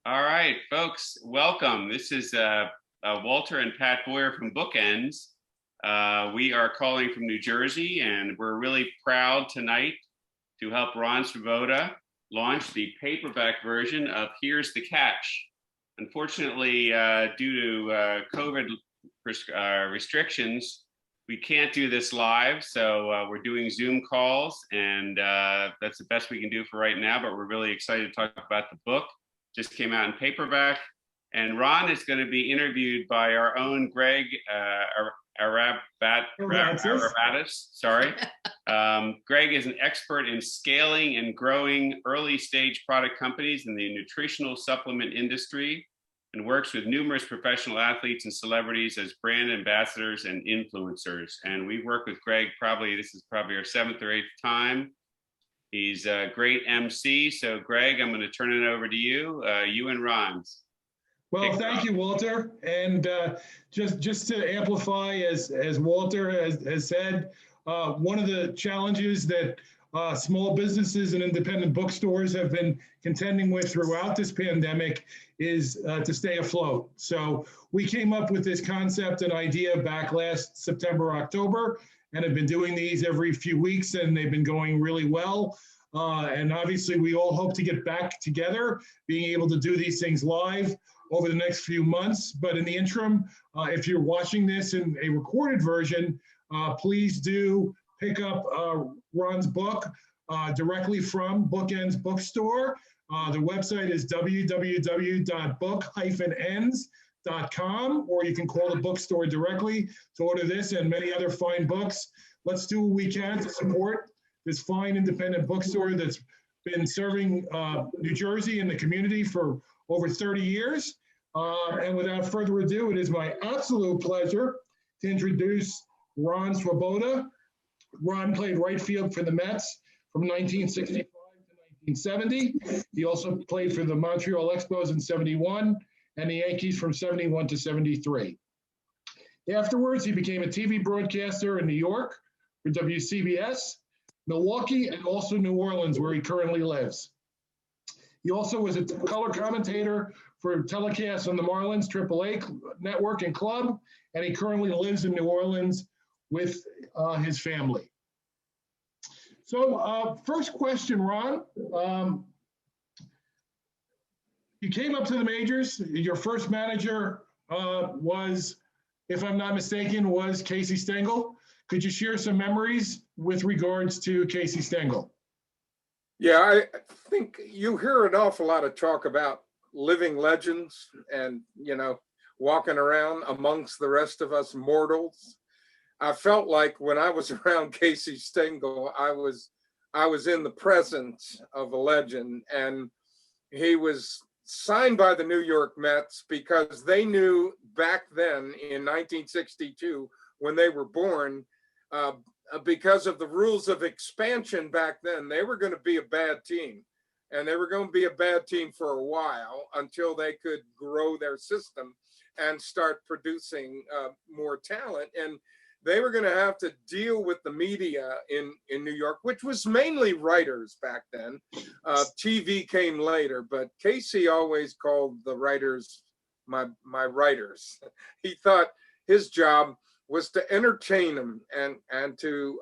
All right, folks, welcome. This is Walter and Pat Boyer from Bookends. We are calling from New Jersey, and we're really proud tonight to help Ron Swoboda launch the paperback version of Here's the Catch. Unfortunately, due to COVID restrictions, we can't do this live, so we're doing Zoom calls, and that's the best we can do for right now, but we're really excited to talk about the book. Just came out in paperback, and Ron is going to be interviewed by our own Greg Arabatis. Sorry. Greg is an expert in scaling and growing early stage product companies in the nutritional supplement industry and works with numerous professional athletes and celebrities as brand ambassadors and influencers. And we've worked with Greg this is probably our 7th or 8th time. He's a great MC. So Greg, I'm going to turn it over to you, you and Ron's. Well, thank you, Walter. And just to amplify, as Walter has said, one of the challenges that small businesses and independent bookstores have been contending with throughout this pandemic is to stay afloat. So we came up with this concept and idea back last September, October, and have been doing these every few weeks, and they've been going really well. And obviously, we all hope to get back together, being able to do these things live over the next few months. But in the interim, if you're watching this in a recorded version, please do pick up Ron's book directly from Bookends Bookstore. The website is www.book-ends.com, or you can call the bookstore directly to order this and many other fine books. Let's do what we can to support this fine independent bookstore that's been serving New Jersey and the community for over 30 years. And without further ado, it is my absolute pleasure to introduce Ron Swoboda. Ron played right field for the Mets from 1965 to 1970. He also played for the Montreal Expos in 71 and the Yankees from 71 to 73. Afterwards, he became a TV broadcaster in New York for WCBS, Milwaukee, and also New Orleans, where he currently lives. He also was a color commentator for telecasts on the Marlins AAA network and club, and he currently lives in New Orleans with his family. So first question, Ron. You came up to the majors. Your first manager was, if I'm not mistaken, was Casey Stengel. Could you share some memories with regards to Casey Stengel? Yeah, I think you hear an awful lot of talk about living legends and, walking around amongst the rest of us mortals. I felt like when I was around Casey Stengel, I was in the presence of a legend, and he was signed by the New York Mets because they knew back then in 1962 when they were born, because of the rules of expansion back then, they were going to be a bad team, and they were going to be a bad team for a while until they could grow their system and start producing more talent. And they were going to have to deal with the media in New York, which was mainly writers back then. TV came later, but Casey always called the writers my writers. He thought his job was to entertain them and to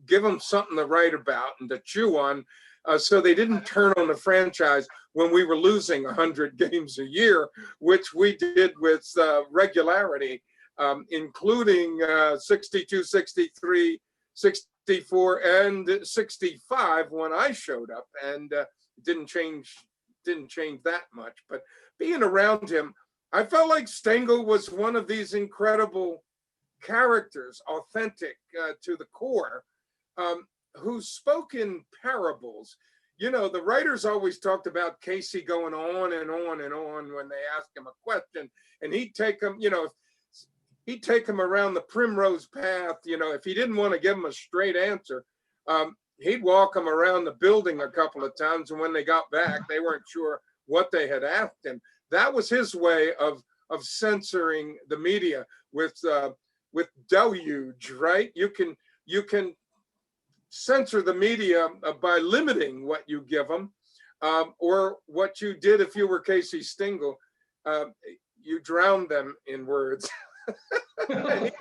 give them something to write about and to chew on, so they didn't turn on the franchise when we were losing 100 games a year, which we did with regularity. Including 62, 63, 64, and 65 when I showed up, and didn't change that much. But being around him, I felt like Stengel was one of these incredible characters, authentic to the core, who spoke in parables. The writers always talked about Casey going on and on and on when they asked him a question, and he'd take them, he'd take him around the primrose path. If he didn't want to give him a straight answer, he'd walk them around the building a couple of times. And when they got back, they weren't sure what they had asked him. That was his way of censoring the media with deluge, right? You can censor the media by limiting what you give them. or what you did if you were Casey Stengel, you drowned them in words. And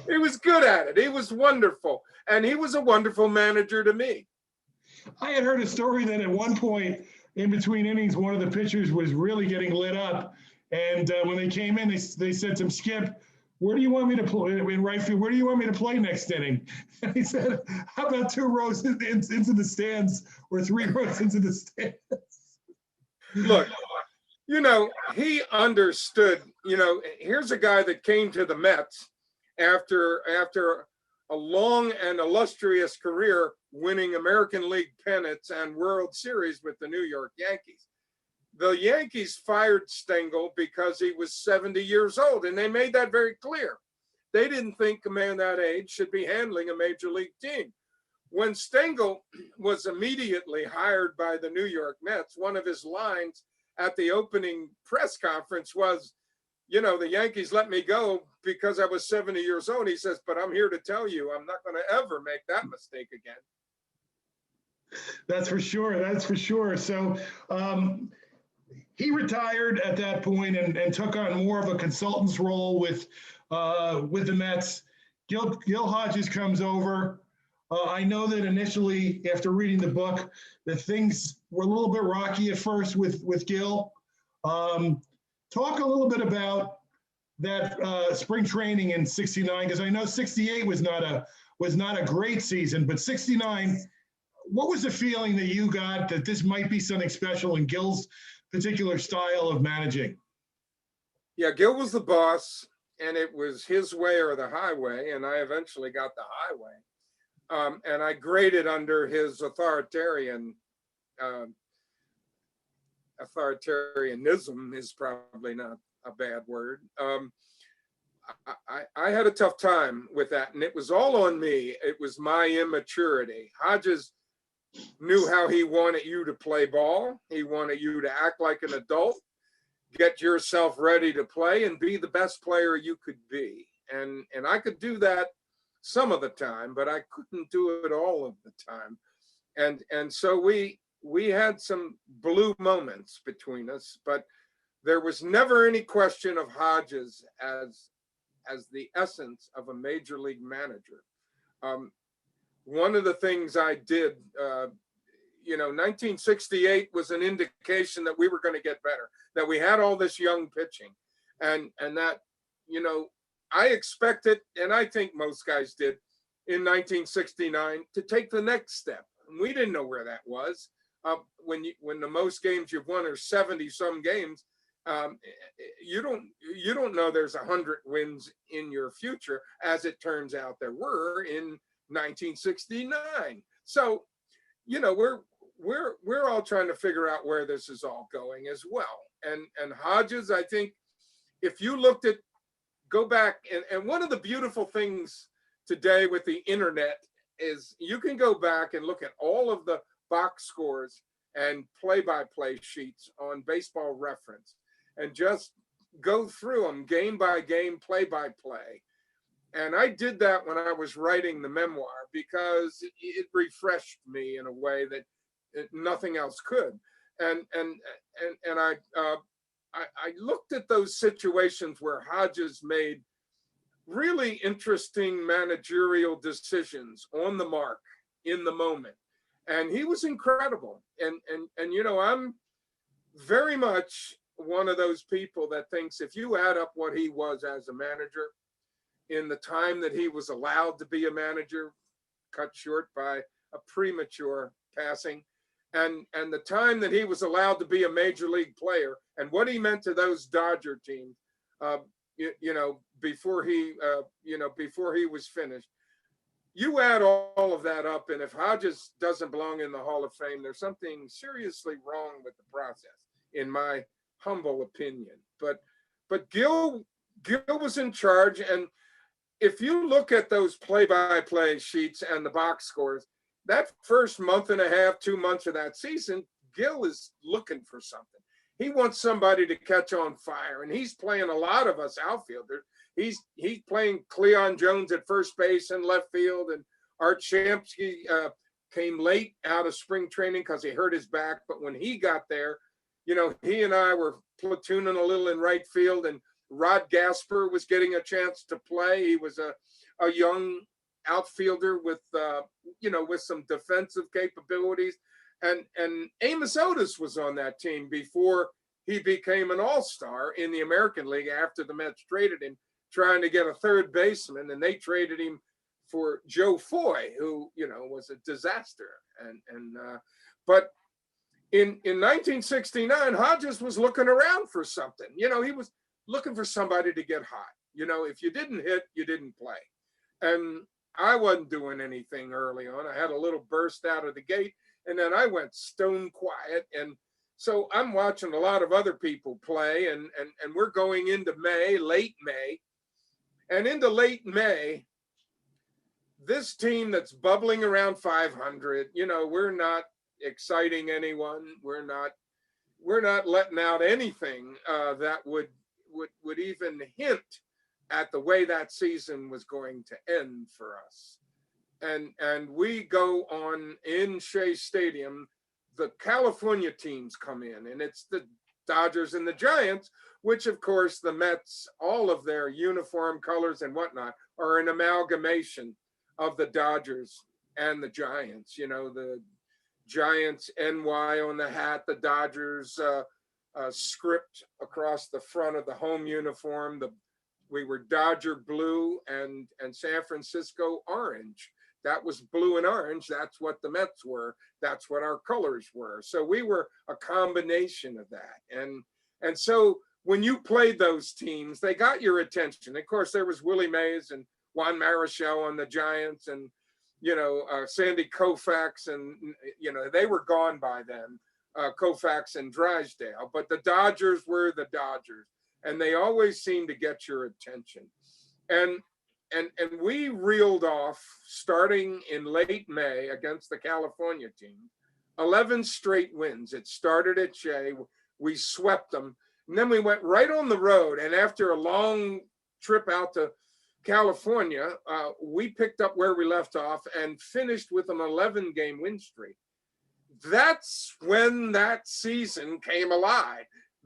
he was good at it. He was wonderful. And he was a wonderful manager to me. I had heard a story that at one point in between innings, one of the pitchers was really getting lit up. And when they came in, they said to him, Skip, where do you want me to play in right field? Where do you want me to play next inning? And he said, how about 2 rows into the stands or 3 rows into the stands? Look, you know, he understood, you know, here's a guy that came to the Mets after a long and illustrious career winning American League pennants and World Series with the New York Yankees. The Yankees fired Stengel because he was 70 years old, and they made that very clear. They didn't think a man that age should be handling a major league team. When Stengel was immediately hired by the New York Mets, one of his lines at the opening press conference was, you know, the Yankees let me go because I was 70 years old. He says, but I'm here to tell you, I'm not going to ever make that mistake again. That's for sure. That's for sure. So he retired at that point and took on more of a consultant's role with the Mets. Gil Hodges comes over. I know that initially, after reading the book, that things were a little bit rocky at first with Gil. Talk a little bit about that spring training in '69, because I know '68 was not a great season, but '69. What was the feeling that you got that this might be something special in Gil's particular style of managing? Yeah, Gil was the boss, and it was his way or the highway, and I eventually got the highway. And I graded under his authoritarianism is probably not a bad word. I had a tough time with that, and it was all on me. It was my immaturity. Hodges knew how he wanted you to play ball. He wanted you to act like an adult, get yourself ready to play, and be the best player you could be. And I could do that some of the time, but I couldn't do it all of the time. And so we had some blue moments between us, but there was never any question of Hodges as the essence of a major league manager. One of the things I did, 1968 was an indication that we were going to get better, that we had all this young pitching, and that, I expected, and I think most guys did in 1969, to take the next step. And we didn't know where that was. When the most games you've won are 70 some games, you don't know there's 100 wins in your future. As it turns out, there were in 1969. So, we're all trying to figure out where this is all going as well. And Hodges, I think, if you go back, and one of the beautiful things today with the internet is you can go back and look at all of the box scores and play-by-play sheets on Baseball Reference and just go through them game by game, play-by-play. And I did that when I was writing the memoir because it refreshed me in a way that nothing else could. And I looked at those situations where Hodges made really interesting managerial decisions on the mark in the moment. And he was incredible. And I'm very much one of those people that thinks if you add up what he was as a manager in the time that he was allowed to be a manager, cut short by a premature passing, and the time that he was allowed to be a major league player and what he meant to those Dodger teams, before he was finished, you add all of that up, and if Hodges doesn't belong in the Hall of Fame, there's something seriously wrong with the process, in my humble opinion. But Gil was in charge, and if you look at those play-by-play sheets and the box scores, that first month and a half, 2 months of that season, Gil is looking for something. He wants somebody to catch on fire, and he's playing a lot of us outfielders. He's playing Cleon Jones at first base and left field, and Art Shamsky came late out of spring training because he hurt his back. But when he got there, you know, he and I were platooning a little in right field, and Rod Gasper was getting a chance to play. He was a young outfielder with, you know, with some defensive capabilities. And Amos Otis was on that team before he became an all-star in the American League after the Mets traded him, trying to get a third baseman, and they traded him for Joe Foy, who, you know, was a disaster. But in 1969, Hodges was looking around for something. You know, he was looking for somebody to get hot. You know, if you didn't hit, you didn't play. And I wasn't doing anything early on. I had a little burst out of the gate, and then I went stone quiet. And so I'm watching a lot of other people play, and we're going into May, late May. And into late May, this team that's bubbling around 500, you know, we're not exciting anyone. We're not letting out anything that would even hint at the way that season was going to end for us. And we go on in Shea Stadium, the California teams come in, and it's the Dodgers and the Giants, which of course the Mets, all of their uniform colors and whatnot are an amalgamation of the Dodgers and the Giants. You know, the Giants NY on the hat, the Dodgers script across the front of the home uniform. We were Dodger blue and San Francisco orange. That was blue and orange. That's what the Mets were. That's what our colors were. So we were a combination of that. And so when you played those teams, they got your attention. Of course, there was Willie Mays and Juan Marichal on the Giants, and, you know, Sandy Koufax, and, you know, they were gone by then, Koufax and Drysdale. But the Dodgers were the Dodgers, and they always seemed to get your attention. And we reeled off, starting in late May against the California team, 11 straight wins. It started at Shea. We swept them. And then we went right on the road. And after a long trip out to California, we picked up where we left off and finished with an 11-game win streak. That's when that season came alive.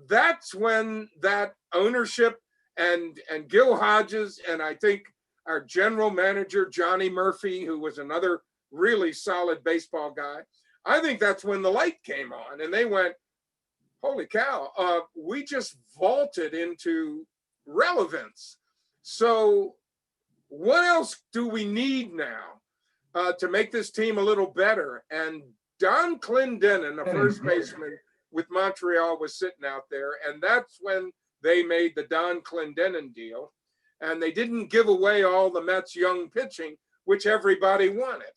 That's when that ownership and Gil Hodges, and I think our general manager, Johnny Murphy, who was another really solid baseball guy, I think that's when the light came on, and they went, holy cow, we just vaulted into relevance. So what else do we need now to make this team a little better? And Don Clendenin, a first baseman with Montreal, was sitting out there, and that's when they made the Don Clendenin deal. And they didn't give away all the Mets' young pitching, which everybody wanted.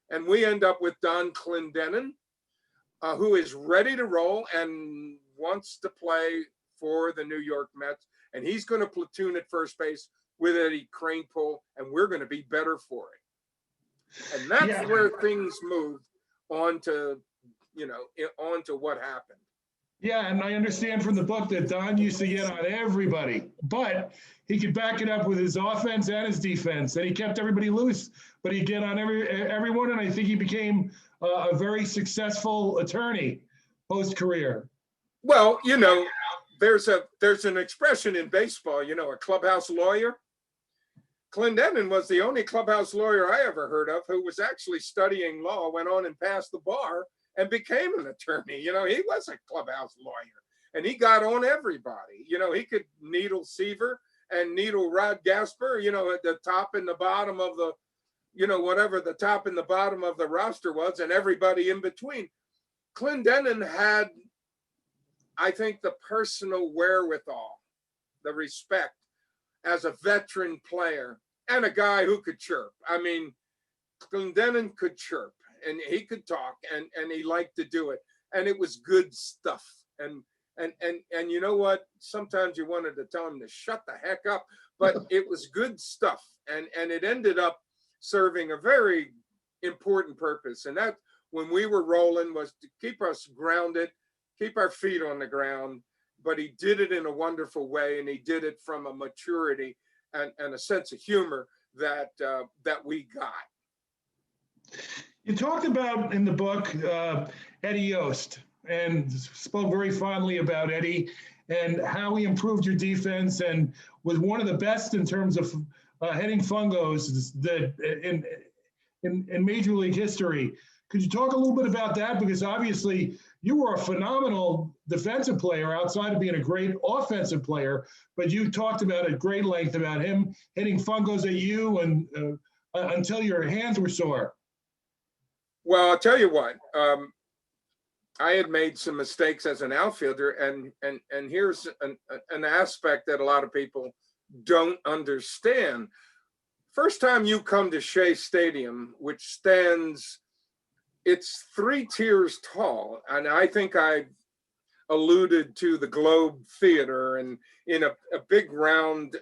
And we end up with Don Clendenin, who is ready to roll and wants to play for the New York Mets. And he's going to platoon at first base with Eddie Kranepool, and we're going to be better for it. And that's where things moved on to, you know, on to what happened. Yeah, and I understand from the book that Don used to get on everybody, but he could back it up with his offense and his defense, and he kept everybody loose, but he'd get on everyone, and I think he became a very successful attorney post-career. Well, you know, there's an expression in baseball, you know, a clubhouse lawyer. Clendenin was the only clubhouse lawyer I ever heard of who was actually studying law, went on and passed the bar, and became an attorney. You know, he was a clubhouse lawyer, and he got on everybody. You know, he could needle Seaver and needle Rod Gasper, you know, at the top and the bottom of the, you know, whatever the top and the bottom of the roster was, and everybody in between. Clendenin had, I think, the personal wherewithal, the respect as a veteran player and a guy who could chirp. I mean, Clendenin could chirp, and he could talk, and he liked to do it, and it was good stuff. And you know what? Sometimes you wanted to tell him to shut the heck up, but it was good stuff, and it ended up serving a very important purpose. And that, when we were rolling, was to keep us grounded, keep our feet on the ground. But he did it in a wonderful way, and he did it from a maturity and a sense of humor that we got. You talked about in the book Eddie Yost and spoke very fondly about Eddie and how he improved your defense and was one of the best in terms of heading fungos that in Major League history. Could you talk a little bit about that? Because obviously you were a phenomenal defensive player outside of being a great offensive player, but you talked about at great length about him hitting fungos at you and until your hands were sore. Well, I'll tell you what, I had made some mistakes as an outfielder, and here's an aspect that a lot of people don't understand. First time you come to Shea Stadium, which stands, it's 3 tiers tall, and I think I alluded to the Globe Theater and in a big round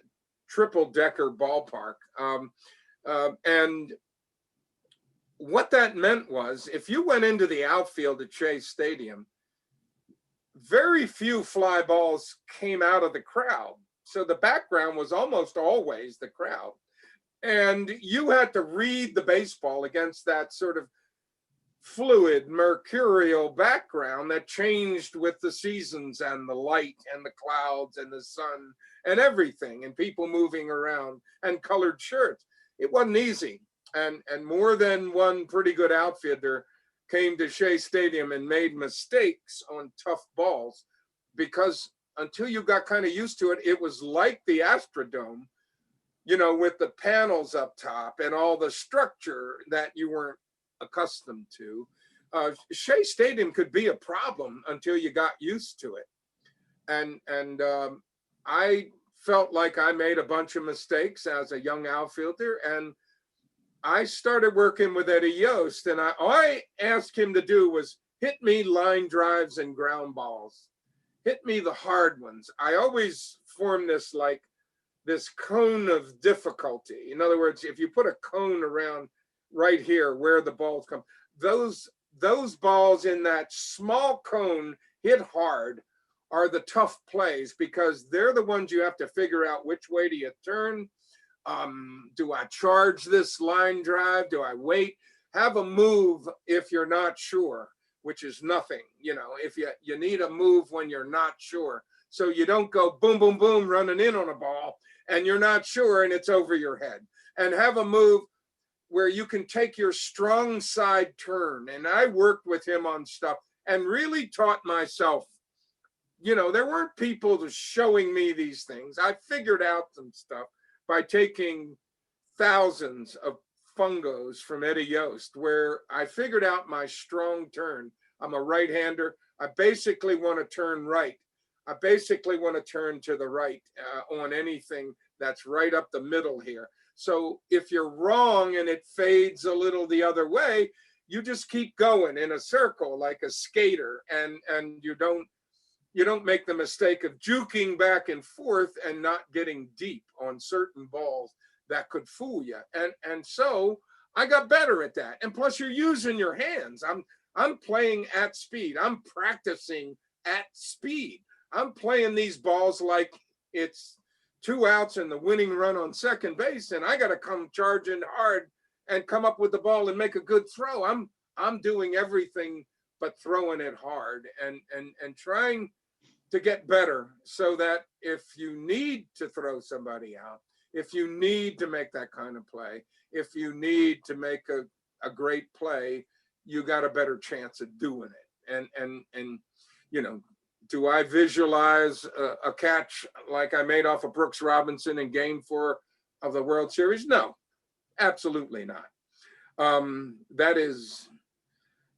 triple-decker ballpark. And what that meant was, if you went into the outfield at Shea Stadium, very few fly balls came out of the crowd. So the background was almost always the crowd. And you had to read the baseball against that sort of fluid, mercurial background that changed with the seasons and the light and the clouds and the sun and everything, and people moving around and colored shirts. It wasn't easy. And more than one pretty good outfielder came to Shea Stadium and made mistakes on tough balls, because until you got kind of used to it, it was like the Astrodome, you know, with the panels up top and all the structure that you weren't accustomed to. Shea Stadium could be a problem until you got used to it. And I felt like I made a bunch of mistakes as a young outfielder, and I started working with Eddie Yost, and all I asked him to do was hit me line drives and ground balls. Hit me the hard ones. I always formed this cone of difficulty. In other words, if you put a cone around right here where the balls come, those balls in that small cone hit hard are the tough plays, because they're the ones you have to figure out which way do you turn. Do I charge this line drive? Do I wait? Have a move if you're not sure, which is nothing. You know, if you need a move when you're not sure. So you don't go boom, boom, boom, running in on a ball and you're not sure and it's over your head. And have a move where you can take your strong side turn. And I worked with him on stuff and really taught myself, you know, there weren't people showing me these things. I figured out some stuff by taking thousands of fungos from Eddie Yost, where I figured out my strong turn. I'm a right-hander. I basically want to turn right. I basically want to turn to the right on anything that's right up the middle here. So if you're wrong and it fades a little the other way, you just keep going in a circle like a skater, and you don't make the mistake of juking back and forth and not getting deep on certain balls that could fool you. And so I got better at that. And plus you're using your hands. I'm playing at speed. I'm practicing at speed. I'm playing these balls like it's 2 outs and the winning run on second base, and I got to come charging hard and come up with the ball and make a good throw. I'm doing everything but throwing it hard and trying to get better, so that if you need to throw somebody out, if you need to make that kind of play, if you need to make a great play, you got a better chance of doing it. And you know, do I visualize a catch like I made off of Brooks Robinson in Game 4 of the World Series? No, absolutely not.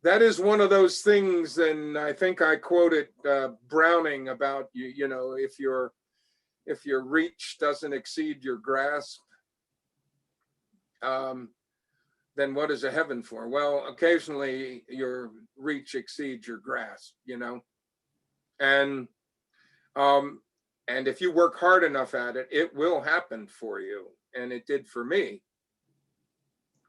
That is one of those things, and I think I quoted Browning about, you know, if your reach doesn't exceed your grasp, then what is a heaven for? Well, occasionally your reach exceeds your grasp, you know, and if you work hard enough at it, it will happen for you, and it did for me.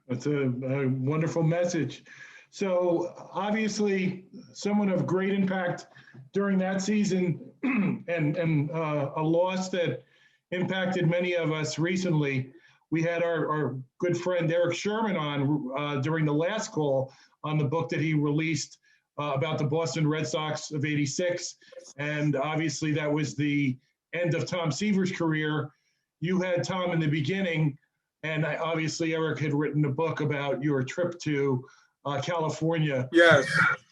That's a wonderful message. So obviously someone of great impact during that season and a loss that impacted many of us recently we had our good friend Eric Sherman on during the last call on the book that he released about the Boston Red Sox of '86. And obviously that was the end of Tom Seaver's career. You had Tom in the beginning, and obviously Eric had written a book about your trip to California. Yes.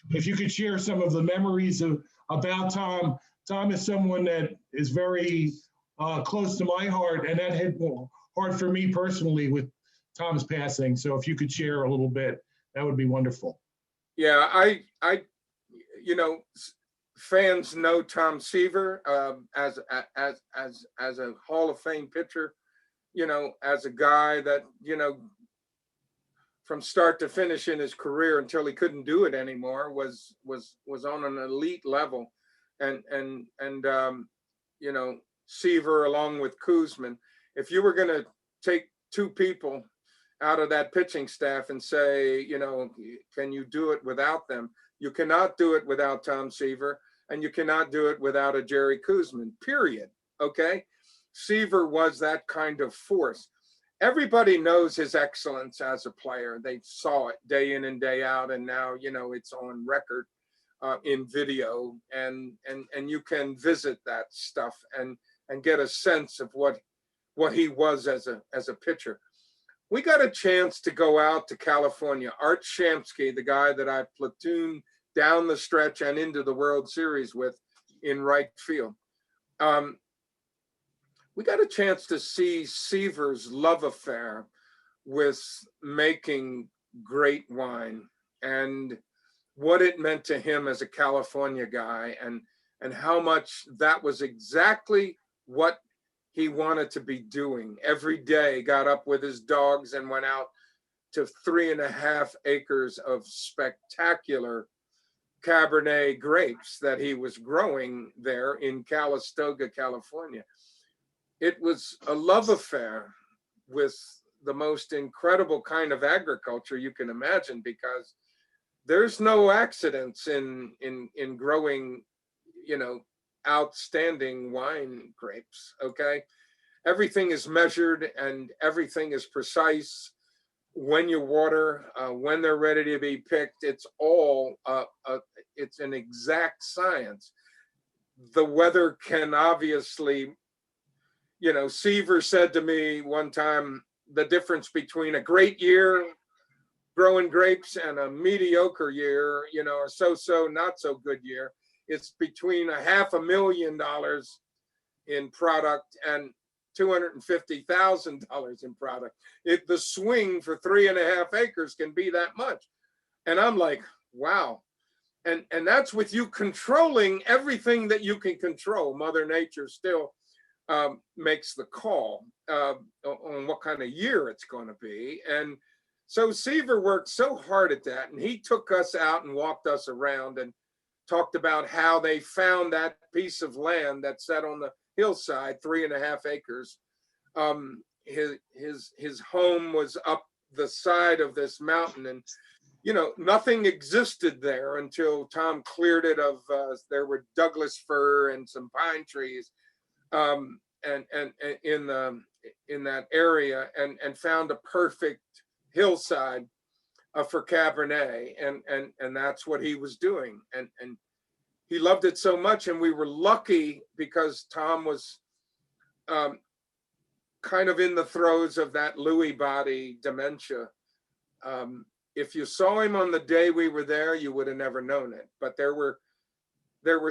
If you could share some of the memories about Tom. Tom is someone that is very close to my heart, and that hit hard for me personally with Tom's passing. So if you could share a little bit, that would be wonderful. Yeah, you know, fans know Tom Seaver as a Hall of Fame pitcher. You know, as a guy that, you know, from start to finish in his career until he couldn't do it anymore was on an elite level, and you know, Seaver along with Koosman. If you were going to take two people out of that pitching staff and say, you know, can you do it without them? You cannot do it without Tom Seaver, and you cannot do it without a Jerry Koosman, period. Okay? Seaver was that kind of force. Everybody knows his excellence as a player. They saw it day in and day out, and now, you know, it's on record in video, and you can visit that stuff and get a sense of what he was as a pitcher. We got a chance to go out to California. Art Shamsky, the guy that I platooned down the stretch and into the World Series with in right field. We got a chance to see Seaver's love affair with making great wine and what it meant to him as a California guy, and how much that was exactly what he wanted to be doing. Every day, got up with his dogs and went out to 3.5 acres of spectacular Cabernet grapes that he was growing there in Calistoga, California. It was a love affair with the most incredible kind of agriculture you can imagine, because there's no accidents in growing, you know, outstanding wine grapes. Okay, everything is measured and everything is precise. When you water, when they're ready to be picked, it's all it's an exact science. The weather can obviously, you know, Seaver said to me one time, the difference between a great year growing grapes and a mediocre year, you know, a so-so, not so good year, it's between $500,000 in product and $250,000 in product. The swing for 3.5 acres can be that much. And I'm like, wow. And that's with you controlling everything that you can control. Mother Nature still makes the call on what kind of year it's going to be. And so Seaver worked so hard at that, and he took us out and walked us around and talked about how they found that piece of land that sat on the hillside, 3.5 acres. His home was up the side of this mountain, and you know, nothing existed there until Tom cleared it of. There were Douglas fir and some pine trees, and in that area, and found a perfect hillside for Cabernet, and that's what he was doing, and he loved it so much. And we were lucky because Tom was kind of in the throes of that Lewy body dementia. If you saw him on the day we were there, you would have never known it. But there were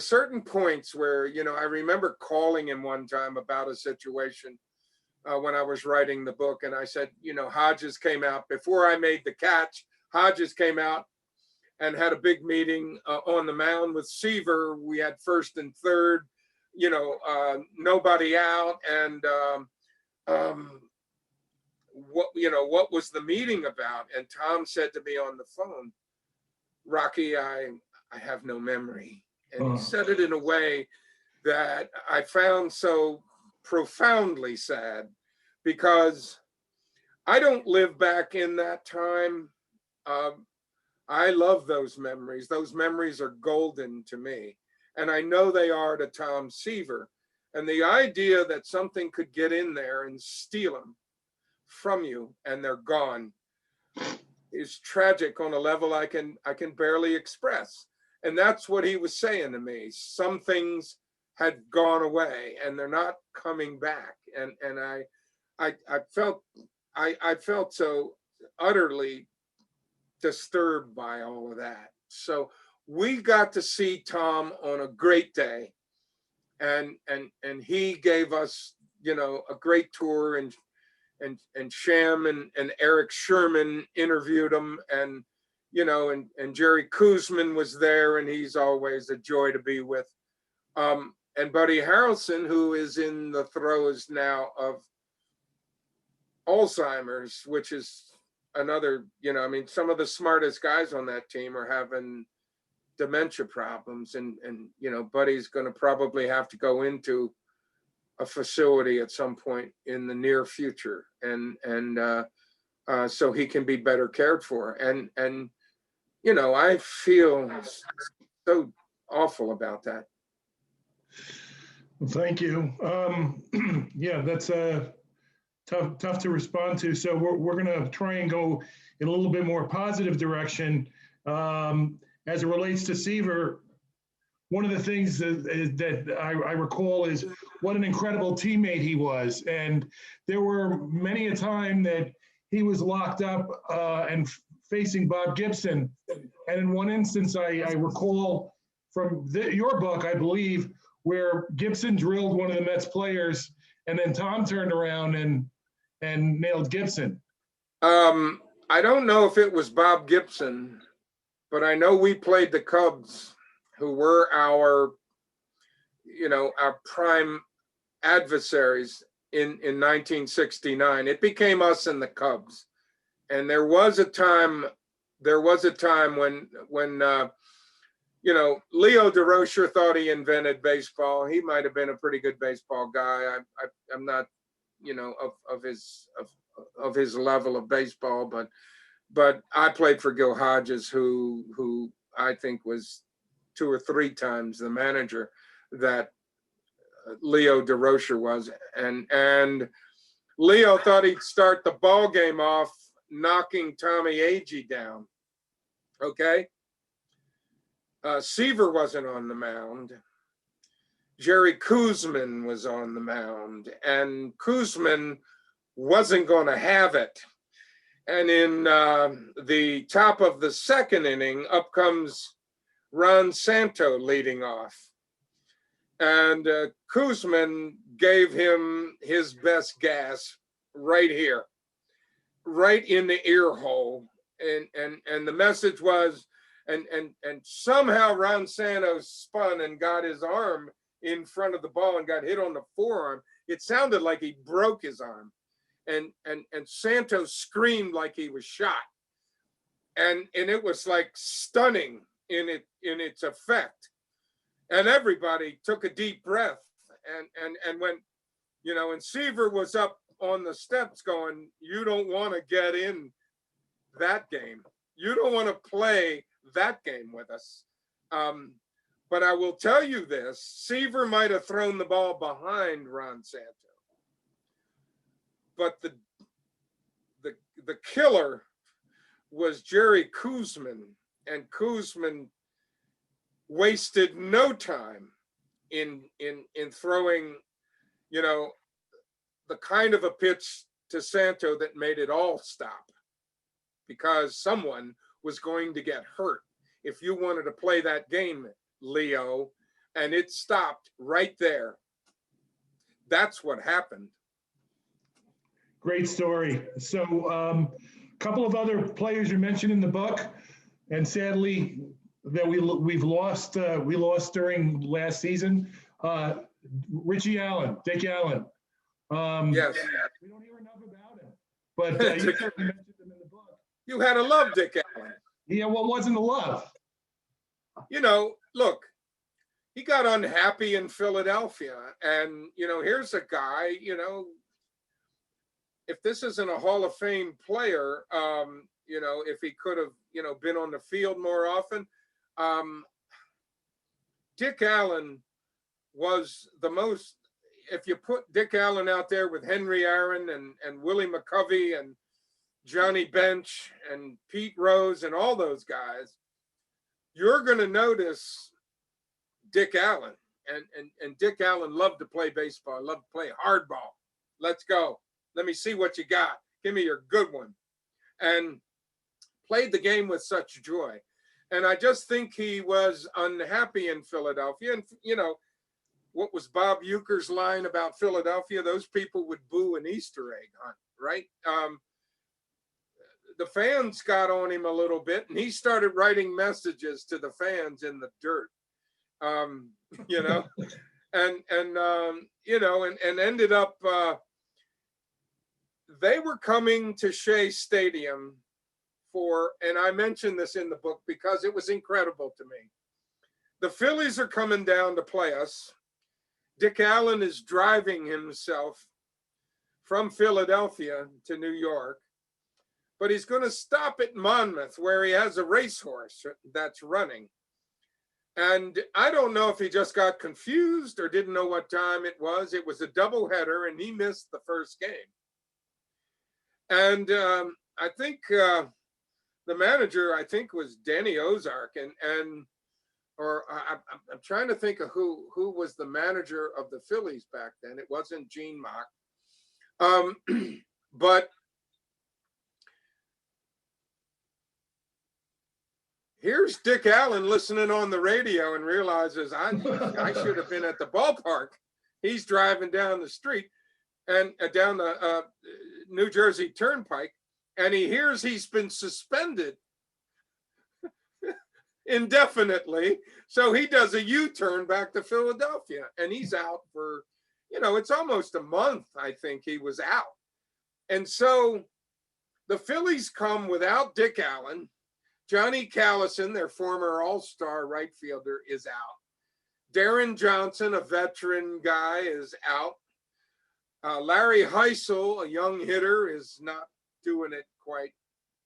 certain points where, you know, I remember calling him one time about a situation when I was writing the book, and I said, you know, Hodges came out before I made the catch. Hodges came out and had a big meeting on the mound with Seaver. We had first and third, you know, nobody out, and what was the meeting about? And Tom said to me on the phone, Rocky, I have no memory. And he said it in a way that I found so profoundly sad, because I don't live back in that time. I love those memories. Those memories are golden to me. And I know they are to Tom Seaver. And the idea that something could get in there and steal him from you and they're gone is tragic on a level I can barely express. And that's what he was saying to me. Some things had gone away and they're not coming back. And I felt so utterly disturbed by all of that. So we got to see Tom on a great day, and he gave us, you know, a great tour, and Sham and Eric Sherman interviewed him, and you know, and Jerry Kuzman was there, and he's always a joy to be with. And Buddy Harrelson, who is in the throes now of Alzheimer's, which is another, you know, I mean, some of the smartest guys on that team are having dementia problems, and you know, Buddy's going to probably have to go into a facility at some point in the near future, and so he can be better cared for. And you know, I feel so awful about that. Well, thank you. Yeah, that's tough to respond to. So we're going to try and go in a little bit more positive direction. As it relates to Seaver, one of the things that I recall is what an incredible teammate he was. And there were many a time that he was locked up and facing Bob Gibson. And in one instance, I recall from your book, I believe, where Gibson drilled one of the Mets players, and then Tom turned around and nailed Gibson. I don't know if it was Bob Gibson, but I know we played the Cubs, who were our, you know, our prime adversaries in 1969. It became us and the Cubs. And there was a time when you know, Leo DeRocher thought he invented baseball. He might have been a pretty good baseball guy. I'm not, you know, of his level of baseball, but I played for Gil Hodges, who I think was 2 or 3 times the manager that Leo DeRocher was, and Leo thought he'd start the ball game off knocking Tommy Agee down. Okay. Seaver wasn't on the mound. Jerry Kuzman was on the mound, and Kuzman wasn't going to have it. And in the top of the 2nd inning, up comes Ron Santo leading off. And Kuzman gave him his best gas right here, right in the ear hole. And the message was, and somehow Ron Santos spun and got his arm in front of the ball and got hit on the forearm. It sounded like he broke his arm. And Santos screamed like he was shot. And it was like stunning in its effect. And everybody took a deep breath. And when, you know, and Seaver was up on the steps going, you don't want to get in that game. You don't want to play that game with us. But I will tell you this, Seaver might have thrown the ball behind Ron Santo. But the killer was Jerry Kuzman, and Kuzman wasted no time in throwing, you know, the kind of a pitch to Santo that made it all stop, because someone was going to get hurt if you wanted to play that game, Leo, and it stopped right there. That's what happened. Great story. So a couple of other players you mentioned in the book, and sadly that we've lost during last season. Richie Allen, Dick Allen. Yes. We don't hear enough about him, but you certainly mentioned him in the book. You had to love Dick Allen. Yeah, what wasn't the love? You know, look, he got unhappy in Philadelphia, and you know, here's a guy, you know, if this isn't a Hall of Fame player, you know, if he could have, you know, been on the field more often, Dick Allen was the most, if you put Dick Allen out there with Henry Aaron and Willie McCovey and Johnny Bench and Pete Rose and all those guys, you're going to notice Dick Allen. And Dick Allen loved to play baseball, loved to play hardball. Let's go. Let me see what you got. Give me your good one. And played the game with such joy. And I just think he was unhappy in Philadelphia. And, you know, what was Bob Euchre's line about Philadelphia? Those people would boo an Easter egg hunt, right? The fans got on him a little bit, and he started writing messages to the fans in the dirt, you know, you know, and ended up, they were coming to Shea Stadium for, and I mentioned this in the book because it was incredible to me. The Phillies are coming down to play us. Dick Allen is driving himself from Philadelphia to New York, but he's going to stop at Monmouth where he has a racehorse that's running. And I don't know if he just got confused or didn't know what time it was. It was a doubleheader and he missed the first game. And I think the manager, I think, was Danny Ozark, or I'm trying to think of who was the manager of the Phillies back then. It wasn't Gene Mock. But here's Dick Allen listening on the radio and realizes I should have been at the ballpark. He's driving down the street and down the New Jersey Turnpike, and he hears he's been suspended indefinitely. So he does a U-turn back to Philadelphia, and he's out for, you know, it's almost a month, I think he was out. And so the Phillies come without Dick Allen. Johnny Callison, their former all-star right fielder, is out. Darren Johnson, a veteran guy, is out. Larry Heisel, a young hitter, is not doing it quite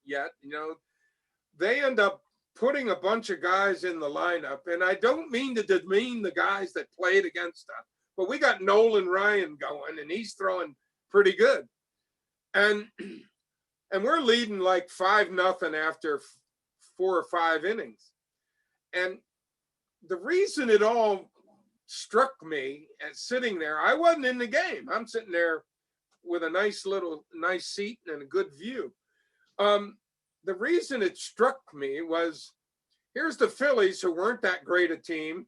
yet. You know, they end up putting a bunch of guys in the lineup, and I don't mean to demean the guys that played against us, but we got Nolan Ryan going, and he's throwing pretty good. And we're leading like 5-0 after 4 or 5 innings. And the reason it all struck me as sitting there, I wasn't in the game. I'm sitting there with a nice seat and a good view. The reason it struck me was, here's the Phillies, who weren't that great a team.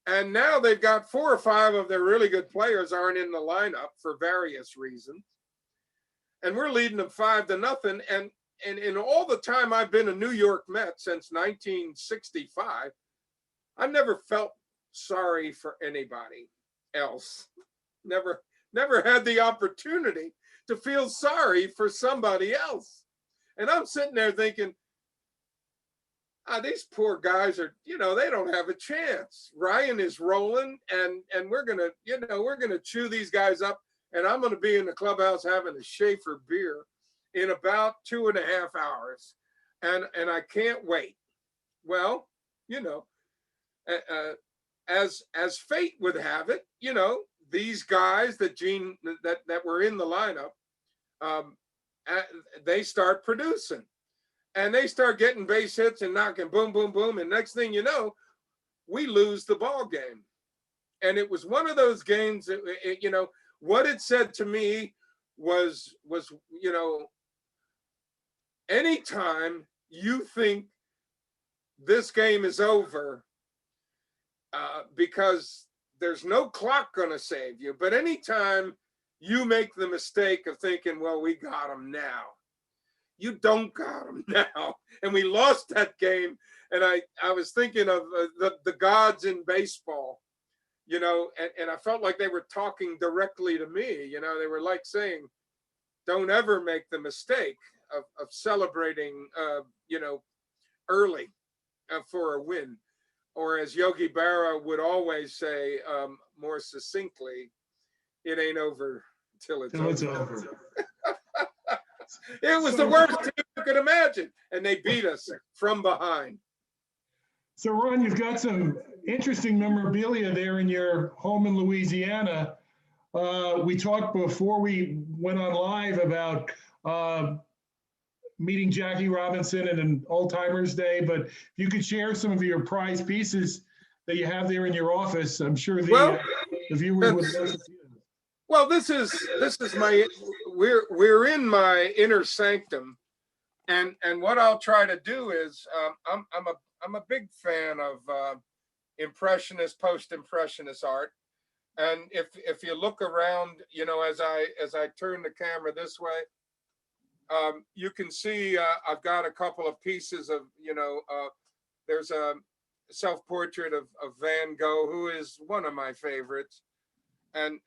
And now they've got 4 or 5 of their really good players aren't in the lineup for various reasons. And we're leading them 5-0. And in all the time I've been a New York Met since 1965, I've never felt sorry for anybody else. Never had the opportunity to feel sorry for somebody else. And I'm sitting there thinking, these poor guys are, you know, they don't have a chance. Ryan is rolling, and we're gonna, you know, we're gonna chew these guys up, and I'm gonna be in the clubhouse having a Schaefer beer in about 2.5 hours, and I can't wait. Well, you know, as fate would have it, you know, these guys that were in the lineup, they start producing, and they start getting base hits and knocking boom, boom, boom. And next thing you know, we lose the ball game. And it was one of those games that, you know, what it said to me was, you know, anytime you think this game is over, because there's no clock going to save you, but anytime you make the mistake of thinking, well, we got them now, you don't got them now. And we lost that game. And I was thinking of the gods in baseball, you know, and I felt like they were talking directly to me. You know, they were like saying, don't ever make the mistake of celebrating, you know, early for a win. Or as Yogi Berra would always say, more succinctly, it ain't over till it's over. It was the worst team you could imagine, and they beat us from behind. So Ron, you've got some interesting memorabilia there in your home in Louisiana. We talked before we went on live about meeting Jackie Robinson and an Old Timers Day, but if you could share some of your prized pieces that you have there in your office, I'm sure Well, the viewers would love to see them. well, this is my, we're in my inner sanctum, and what I'll try to do is, I'm a big fan of impressionist, post-impressionist art. And if you look around, you know, as I turn the camera this way, you can see I've got a couple of pieces of, you know, there's a self-portrait of Van Gogh, who is one of my favorites, and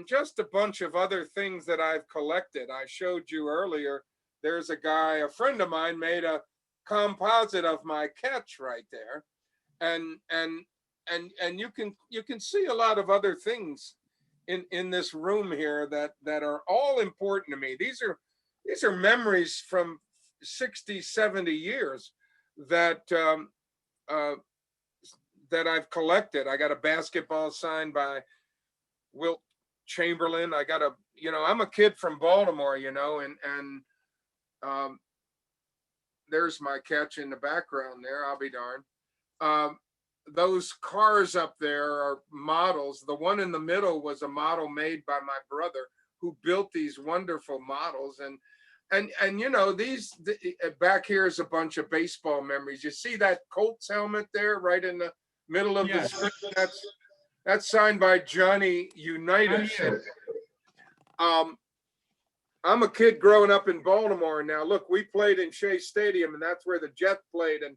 just a bunch of other things that I've collected. I showed you earlier, there's a guy, a friend of mine, made a composite of my catch right there, and you can see a lot of other things in this room here that are all important to me. These are memories from 60, 70 years that that I've collected. I got a basketball signed by Wilt Chamberlain. I got a, you know, I'm a kid from Baltimore, you know, and there's my catch in the background there. I'll be darned. Those cars up there are models. The one in the middle was a model made by my brother, who built these wonderful models. And you know, back here is a bunch of baseball memories. You see that Colts helmet there right in the middle of the screen? That's signed by Johnny Unitas. I'm a kid growing up in Baltimore. Now look, we played in Shea Stadium, and that's where the Jets played. And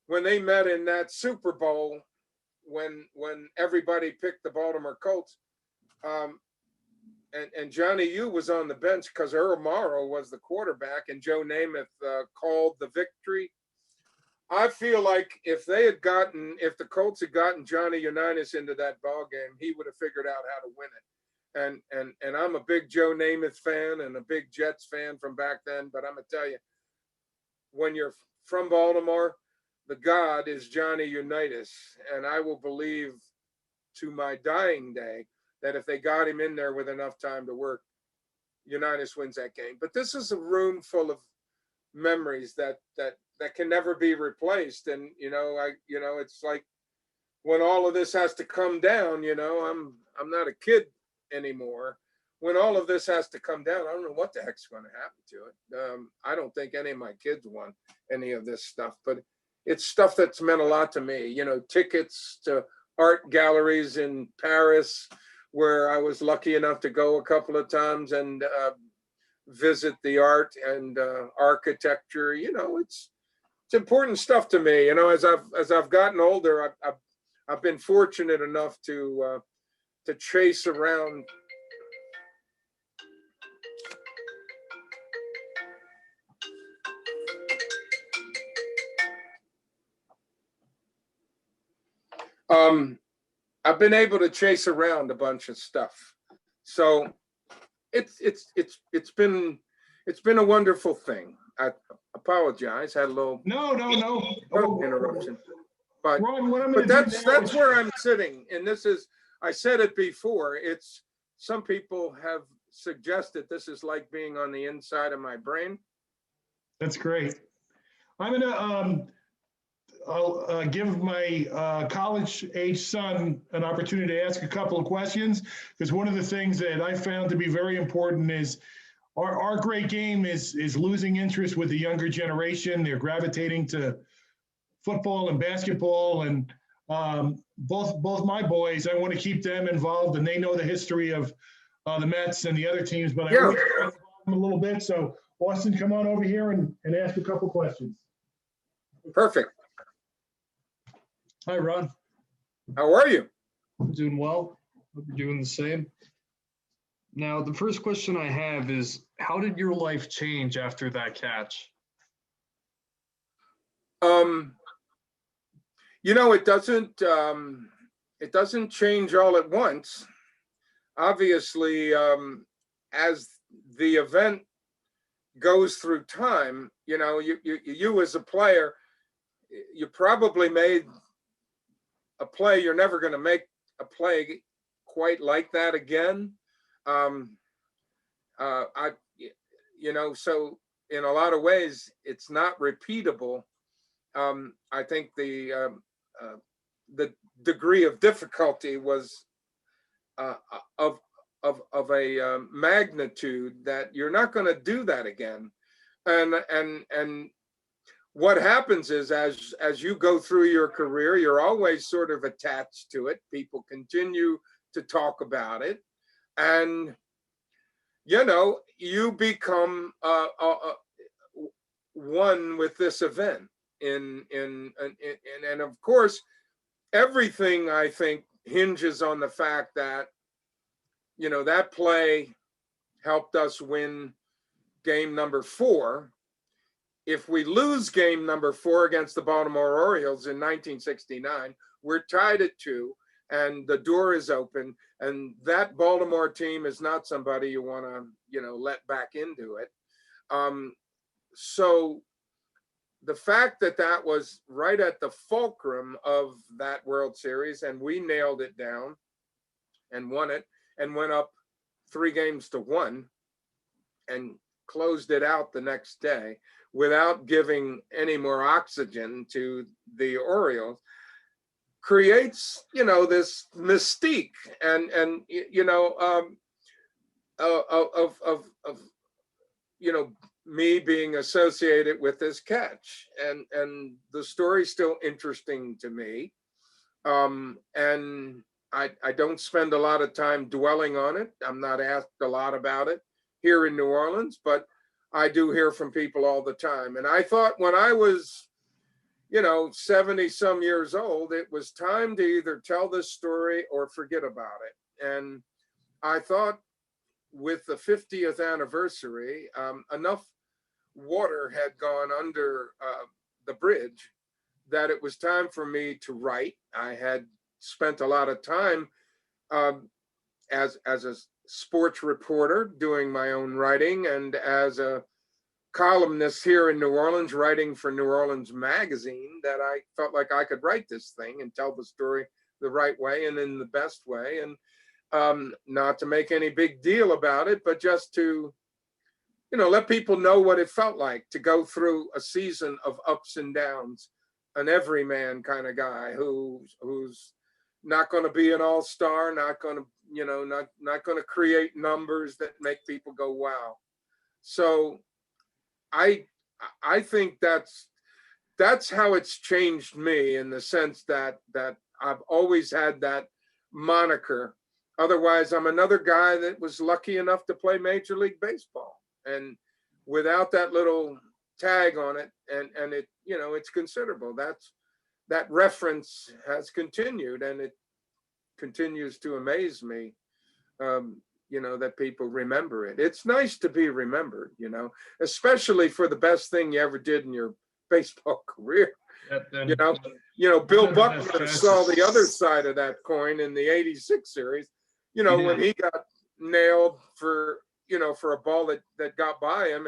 when they met in that Super Bowl, when everybody picked the Baltimore Colts, and Johnny U was on the bench because Earl Morrow was the quarterback, and Joe Namath called the victory. I feel like if the Colts had gotten Johnny Unitas into that ball game, he would have figured out how to win it. And I'm a big Joe Namath fan and a big Jets fan from back then. But I'm gonna tell you, when you're from Baltimore, the God is Johnny Unitas, and I will believe to my dying day that if they got him in there with enough time to work, Unitas wins that game. But this is a room full of memories that can never be replaced. And it's like when all of this has to come down, I'm not a kid anymore. When all of this has to come down, I don't know what the heck's going to happen to it. I don't think any of my kids want any of this stuff, but it's stuff that's meant a lot to me. Tickets to art galleries in Paris, where I was lucky enough to go a couple of times and visit the art and architecture. It's important stuff to me. As I've gotten older, I've been fortunate enough to chase around I've been able to chase around a bunch of stuff. So it's been a wonderful thing. I apologize. Had a little no interruption. But Ron, what I'm gonna that's where I'm sitting. And this is, I said it before, it's, some people have suggested this is like being on the inside of my brain. That's great. I'm gonna I'll give my college-age son an opportunity to ask a couple of questions, because one of the things that I found to be very important is our great game is losing interest with the younger generation. They're gravitating to football and basketball, and both my boys, I want to keep them involved, and they know the history of the Mets and the other teams, but I always try to involve them a little bit. So Austin, come on over here and ask a couple questions. Perfect. Hi, Ron. How are you? I'm doing well. Hope you're doing the same. Now, the first question I have is, how did your life change after that catch? It doesn't change all at once. Obviously, as the event goes through time, you as a player, you probably made a play, you're never going to make a play quite like that again. I, you know, so in a lot of ways, it's not repeatable. I think the degree of difficulty was of a magnitude that you're not going to do that again. And what happens is, as you go through your career, you're always sort of attached to it. People continue to talk about it, and you know, you become one with this event. And of course, everything I think hinges on the fact that, you know, that play helped us win game number 4. If we lose game number 4 against the Baltimore Orioles in 1969, we're tied at 2 and the door is open, and that Baltimore team is not somebody you want to, you know, let back into it. So the fact that that was right at the fulcrum of that World Series, and we nailed it down and won it and went up 3-1 and closed it out the next day without giving any more oxygen to the Orioles, creates, you know, this mystique and you know, of you know, me being associated with this catch, and the story's still interesting to me. And I don't spend a lot of time dwelling on it. I'm not asked a lot about it here in New Orleans, but I do hear from people all the time. And I thought when I was, you know, 70 some years old, it was time to either tell this story or forget about it. And I thought with the 50th anniversary, enough water had gone under the bridge that it was time for me to write. I had spent a lot of time as a sports reporter doing my own writing, and as a columnist here in New Orleans writing for New Orleans Magazine, that I felt like I could write this thing and tell the story the right way and in the best way. And not to make any big deal about it, but just to, you know, let people know what it felt like to go through a season of ups and downs, an everyman kind of guy who's not going to be an all-star, not going to, you know, not going to create numbers that make people go, wow. So I think that's how it's changed me, in the sense that I've always had that moniker. Otherwise, I'm another guy that was lucky enough to play Major League Baseball, and without that little tag on it, and it, you know, it's considerable. That reference has continued, and it continues to amaze me. You know, that people remember it. It's nice to be remembered, you know, especially for the best thing you ever did in your baseball career. You know, Bill Buckner saw the other side of that coin in the '86 series, you know, when he got nailed for, you know, for a ball that got by him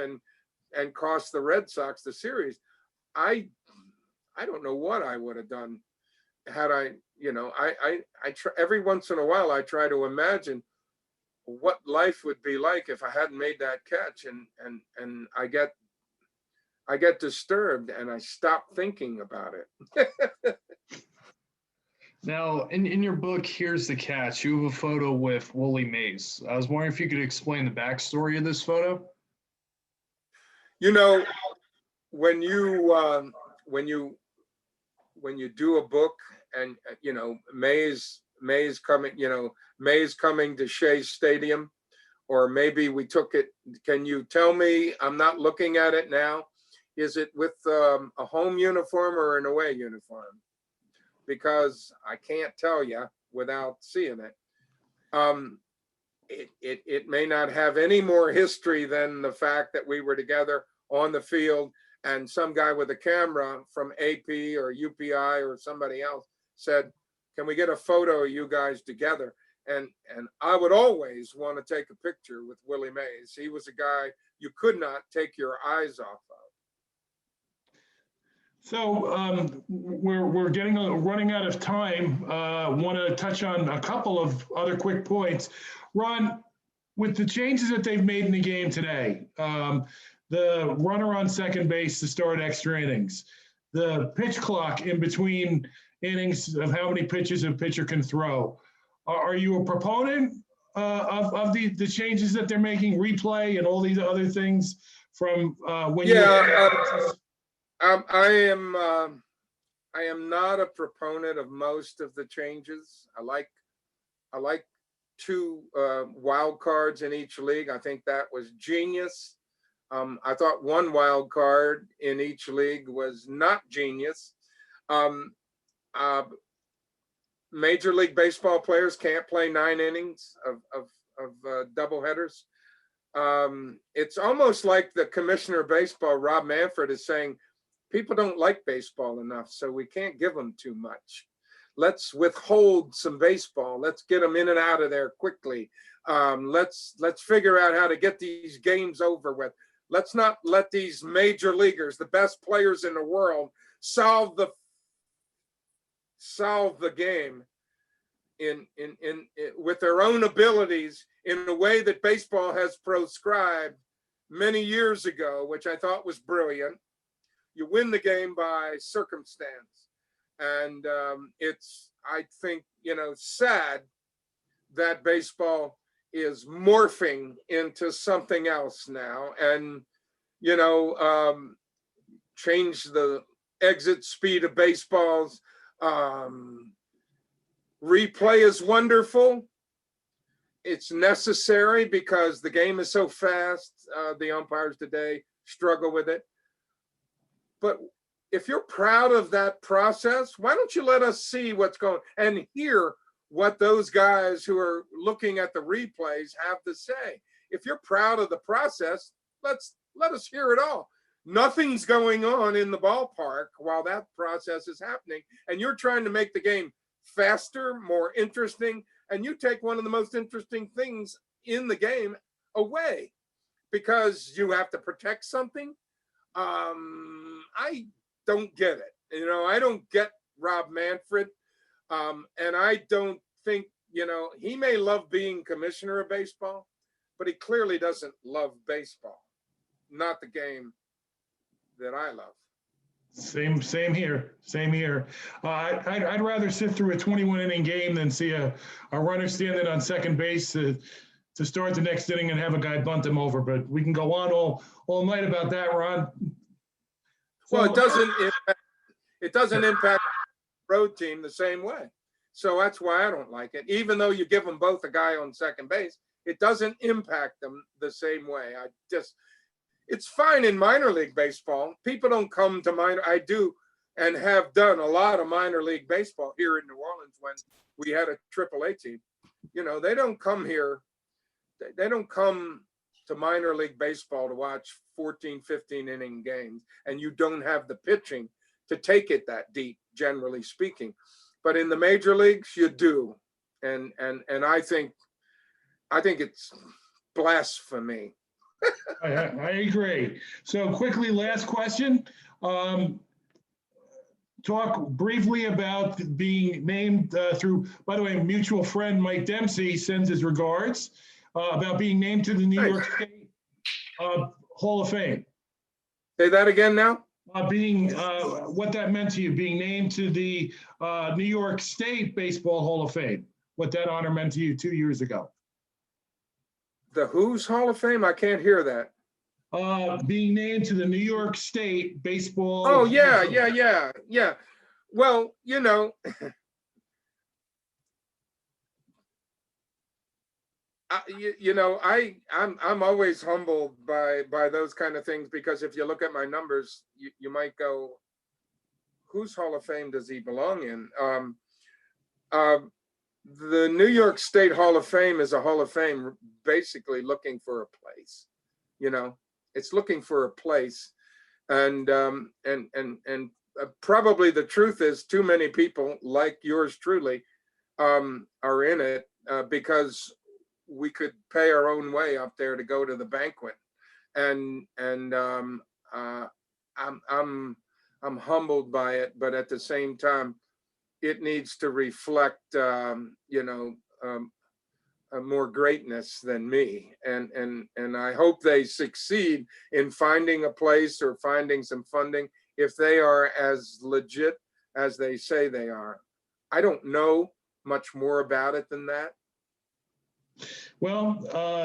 and cost the Red Sox the series. I don't know what I would have done had I, you know, I try, every once in a while I try to imagine what life would be like if I hadn't made that catch, and I get disturbed and I stop thinking about it. Now, in your book, Here's the Catch, you have a photo with Willie Mays. I was wondering if you could explain the backstory of this photo. You know, when you do a book, and you know, Mays coming, you know, Mays coming to Shea Stadium, or maybe we took it. Can you tell me? I'm not looking at it now. Is it with a home uniform or an away uniform? Because I can't tell you without seeing it. It may not have any more history than the fact that we were together on the field, and some guy with a camera from AP or UPI or somebody else said, "Can we get a photo of you guys together?" And I would always want to take a picture with Willie Mays. He was a guy you could not take your eyes off of. So we're getting running out of time. Want to touch on a couple of other quick points. Ron, with the changes that they've made in the game today, the runner on second base to start extra innings, the pitch clock in between innings of how many pitches a pitcher can throw. Are you a proponent of the changes that they're making, replay and all these other things from when you? Yeah, I am not a proponent of most of the changes. I like two wild cards in each league. I think that was genius. I thought one wild card in each league was not genius. Um, uh, Major League Baseball players can't play 9 innings of double headers. It's almost like the commissioner of baseball, Rob Manfred, is saying people don't like baseball enough, so we can't give them too much. Let's withhold some baseball. Let's get them in and out of there quickly. Let's figure out how to get these games over with. Let's not let these major leaguers, the best players in the world, solve the game in with their own abilities in a way that baseball has proscribed many years ago, which I thought was brilliant. You win the game by circumstance. And it's, I think, sad that baseball is morphing into something else now, and, change the exit speed of baseballs. Replay is wonderful. It's necessary because the game is so fast. The umpires today struggle with it. But if you're proud of that process, why don't you let us see what's going and hear what those guys who are looking at the replays have to say? If you're proud of the process, let us hear it all. Nothing's going on in the ballpark while that process is happening, and you're trying to make the game faster, more interesting, and you take one of the most interesting things in the game away because you have to protect something. I don't get it. I don't get Rob Manfred. And I don't think, he may love being commissioner of baseball, but he clearly doesn't love baseball, not the game that I love. Same here. I'd rather sit through a 21 inning game than see a runner standing on second base to start the next inning and have a guy bunt him over. But we can go on all night about that, Ron. Well, it doesn't impact the road team the same way. So that's why I don't like it. Even though you give them both a guy on second base, it doesn't impact them the same way. It's fine in minor league baseball. People don't come to minor. I do and have done a lot of minor league baseball here in New Orleans when we had a AAA team. They don't come here. They don't come to minor league baseball to watch 14, 15 inning games, and you don't have the pitching to take it that deep, generally speaking. But in the major leagues, you do. And I think it's blasphemy. I agree. So quickly, last question. Talk briefly about being named through, by the way, a mutual friend, Mike Dempsey, sends his regards about being named to the New York State Hall of Fame. Say that again now? What that meant to you, being named to the New York State Baseball Hall of Fame, what that honor meant to you 2 years ago. The whose Hall of Fame? I can't hear that. Being named to the New York State Baseball. Oh, yeah. Well, I'm always humbled by those kind of things, because if you look at my numbers, you might go, whose Hall of Fame does he belong in? The New York State Hall of Fame is a Hall of Fame basically looking for a place. It's looking for a place, and probably the truth is too many people like yours truly are in it because we could pay our own way up there to go to the banquet, and I'm I'm humbled by it, but at the same time, it needs to reflect, more greatness than me. And I hope they succeed in finding a place or finding some funding if they are as legit as they say they are. I don't know much more about it than that. Well,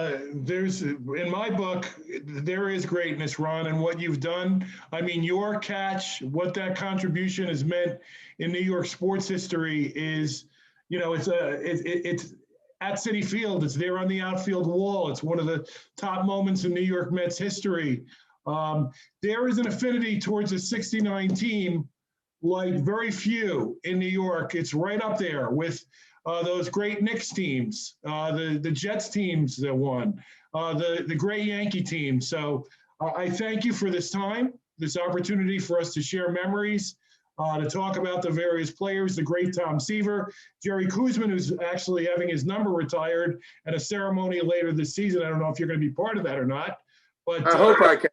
in my book, there is greatness, Ron, and what you've done. I mean, your catch, what that contribution has meant in New York sports history is, it's at Citi Field. It's there on the outfield wall. It's one of the top moments in New York Mets history. There is an affinity towards a 69 team like very few in New York. It's right up there with those great Knicks teams, the Jets teams that won, the great Yankee team. So I thank you for this time, this opportunity for us to share memories, to talk about the various players, the great Tom Seaver, Jerry Kuzman, who's actually having his number retired at a ceremony later this season. I don't know if you're going to be part of that or not, but I hope I can.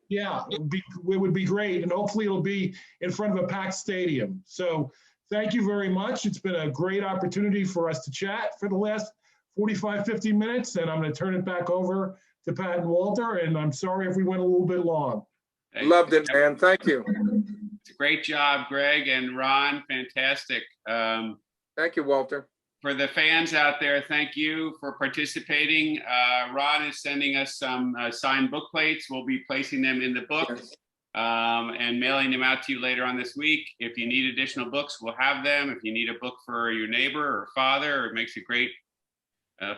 yeah, it would be great. And hopefully it'll be in front of a packed stadium. So thank you very much. It's been a great opportunity for us to chat for the last 45, 50 minutes. And I'm going to turn it back over to Pat and Walter. And I'm sorry if we went a little bit long. Loved it, man. Thank you. It's a great job, Greg and Ron. Fantastic. Thank you, Walter. For the fans out there, thank you for participating. Ron is sending us some signed book plates. We'll be placing them in the book. Yes. And mailing them out to you later on this week. If you need additional books, we'll have them. If you need a book for your neighbor or father, it makes a great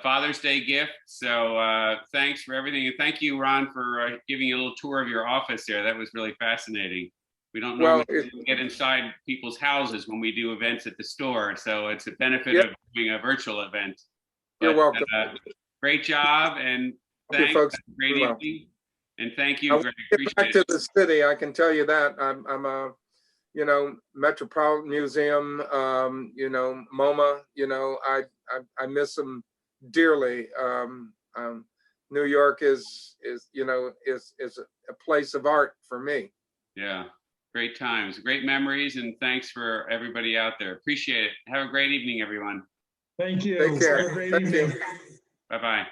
Father's Day gift. So thanks for everything. And thank you, Ron, for giving you a little tour of your office there. That was really fascinating. We don't normally get inside people's houses when we do events at the store. So it's a benefit of doing a virtual event. You're welcome. Great job. And thanks. Folks. Great evening. And thank you, Greg. Get back to the city. I can tell you that I'm a, Metropolitan Museum, MoMA. I miss them dearly. New York is a place of art for me. Yeah, great times, great memories, and thanks for everybody out there. Appreciate it. Have a great evening, everyone. Thank you. Take care. Have a great Thank evening. you. Bye-bye.